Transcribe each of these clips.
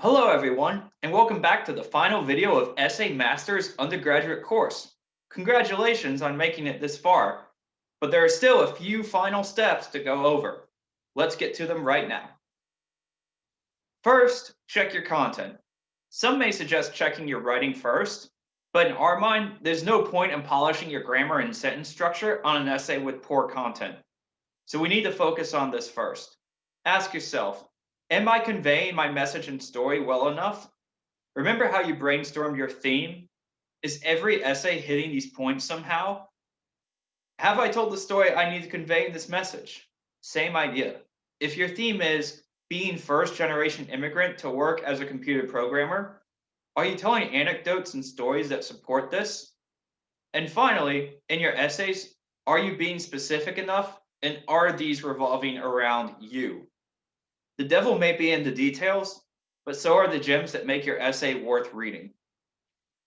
Hello everyone, and welcome back to the final video of EssayMaster's undergraduate course. Congratulations on making it this far, but there are still a few final steps to go over. Let's get to them right now. First, check your content. Some may suggest checking your writing first, but in our mind, there's no point in polishing your grammar and sentence structure on an essay with poor content. So we need to focus on this first. Ask yourself, am I conveying my message and story well enough? Remember how you brainstormed your theme? Is every essay hitting these points somehow? Have I told the story I need to convey in this message? Same idea. If your theme is being first generation immigrant to work as a computer programmer, are you telling anecdotes and stories that support this? And finally, in your essays, are you being specific enough and are these revolving around you? The devil may be in the details, but so are the gems that make your essay worth reading.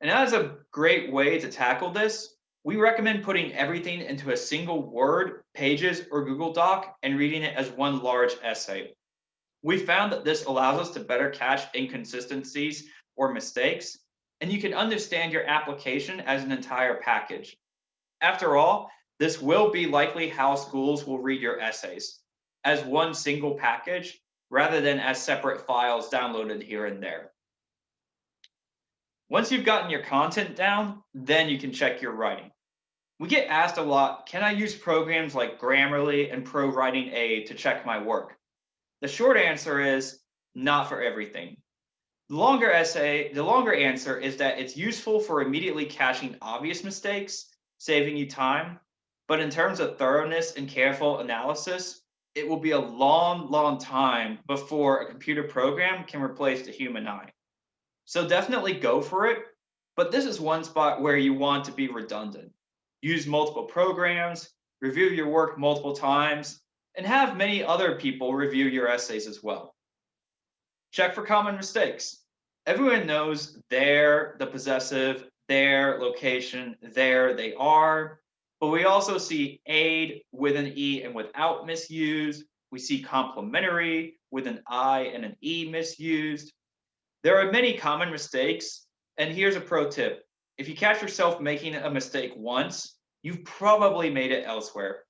And as a great way to tackle this, we recommend putting everything into a single Word, Pages, or Google Doc and reading it as one large essay. We found that this allows us to better catch inconsistencies or mistakes, and you can understand your application as an entire package. After all, this will be likely how schools will read your essays, as one single package rather than as separate files downloaded here and there. Once you've gotten your content down, then you can check your writing. We get asked a lot, can I use programs like Grammarly and Pro Writing Aid to check my work? The short answer is not for everything. The longer answer is that it's useful for immediately catching obvious mistakes, saving you time. But in terms of thoroughness and careful analysis, it will be a long, long time before a computer program can replace the human eye. So definitely go for it, but this is one spot where you want to be redundant. Use multiple programs, review your work multiple times, and have many other people review your essays as well. Check for common mistakes. Everyone knows there, the possessive, their, location, there, they are, but we also see aid with an E and without misused. We see complementary with an I and an E misused. There are many common mistakes, and here's a pro tip. If you catch yourself making a mistake once, you've probably made it elsewhere.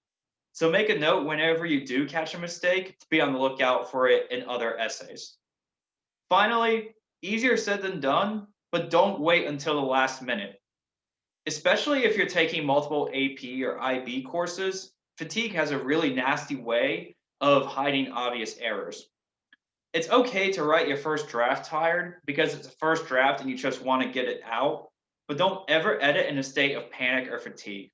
So make a note whenever you do catch a mistake to be on the lookout for it in other essays. Finally, easier said than done, but don't wait until the last minute. Especially if you're taking multiple AP or IB courses, fatigue has a really nasty way of hiding obvious errors. It's okay to write your first draft tired because it's a first draft and you just want to get it out, but don't ever edit in a state of panic or fatigue.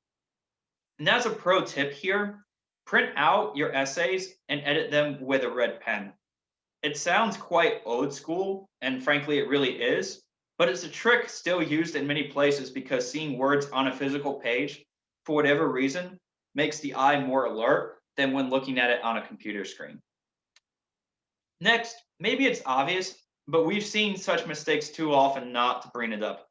And as a pro tip here, print out your essays and edit them with a red pen. It sounds quite old school, and frankly, it really is, but it's a trick still used in many places because seeing words on a physical page, for whatever reason, makes the eye more alert than when looking at it on a computer screen. Next, maybe it's obvious, but we've seen such mistakes too often not to bring it up.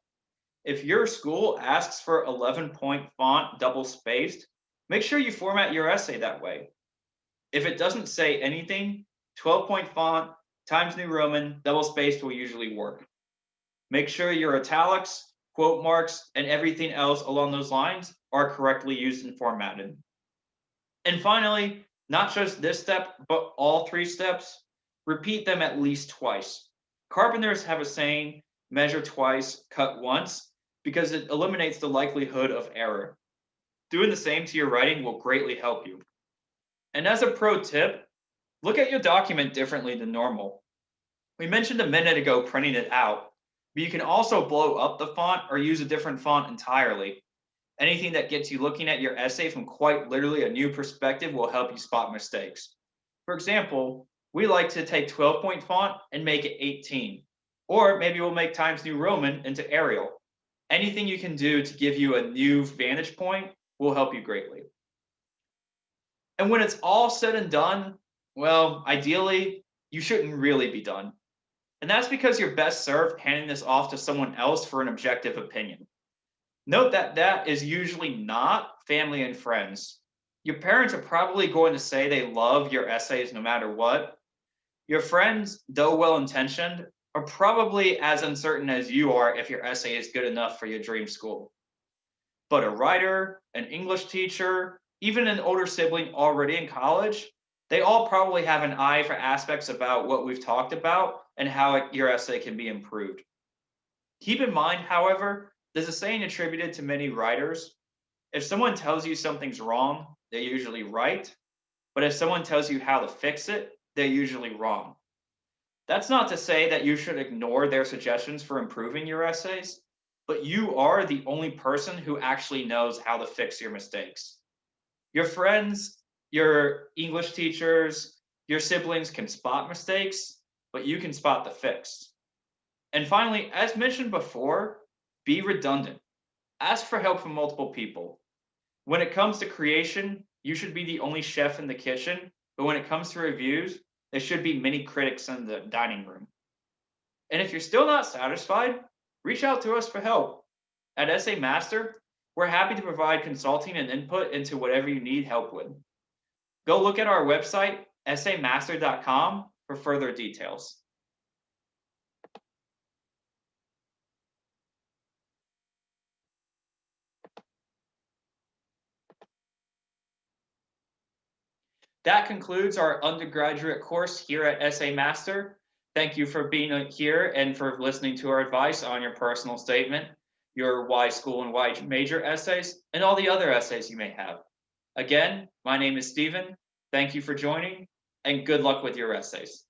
If your school asks for 11-point font double spaced, make sure you format your essay that way. If it doesn't say anything, 12-point font, Times New Roman, double spaced will usually work. Make sure your italics, quote marks, and everything else along those lines are correctly used and formatted. And finally, not just this step, but all three steps, repeat them at least twice. Carpenters have a saying, measure twice, cut once, because it eliminates the likelihood of error. Doing the same to your writing will greatly help you. And as a pro tip, look at your document differently than normal. We mentioned a minute ago printing it out, but you can also blow up the font or use a different font entirely. Anything that gets you looking at your essay from quite literally a new perspective will help you spot mistakes. For example, we like to take 12-point font and make it 18. Or maybe we'll make Times New Roman into Arial. Anything you can do to give you a new vantage point will help you greatly. And when it's all said and done, well, ideally, you shouldn't really be done. And that's because you're best served handing this off to someone else for an objective opinion. Note that that is usually not family and friends. Your parents are probably going to say they love your essays no matter what. Your friends, though well-intentioned, are probably as uncertain as you are if your essay is good enough for your dream school. But a writer, an English teacher, even an older sibling already in college, they all probably have an eye for aspects about what we've talked about and how your essay can be improved. Keep in mind, however, there's a saying attributed to many writers: if someone tells you something's wrong, they're usually right. But if someone tells you how to fix it, they're usually wrong. That's not to say that you should ignore their suggestions for improving your essays, but you are the only person who actually knows how to fix your mistakes. Your friends, your English teachers, your siblings can spot mistakes, but you can spot the fix. And finally, as mentioned before, be redundant. Ask for help from multiple people. When it comes to creation, you should be the only chef in the kitchen, but when it comes to reviews, there should be many critics in the dining room. And if you're still not satisfied, reach out to us for help. At EssayMaster, we're happy to provide consulting and input into whatever you need help with. Go look at our website, essaymaster.com, for further details. That concludes our undergraduate course here at EssayMaster. Thank you for being here and for listening to our advice on your personal statement, your why school and why major essays, and all the other essays you may have. Again, my name is Stephen. Thank you for joining, and good luck with your essays.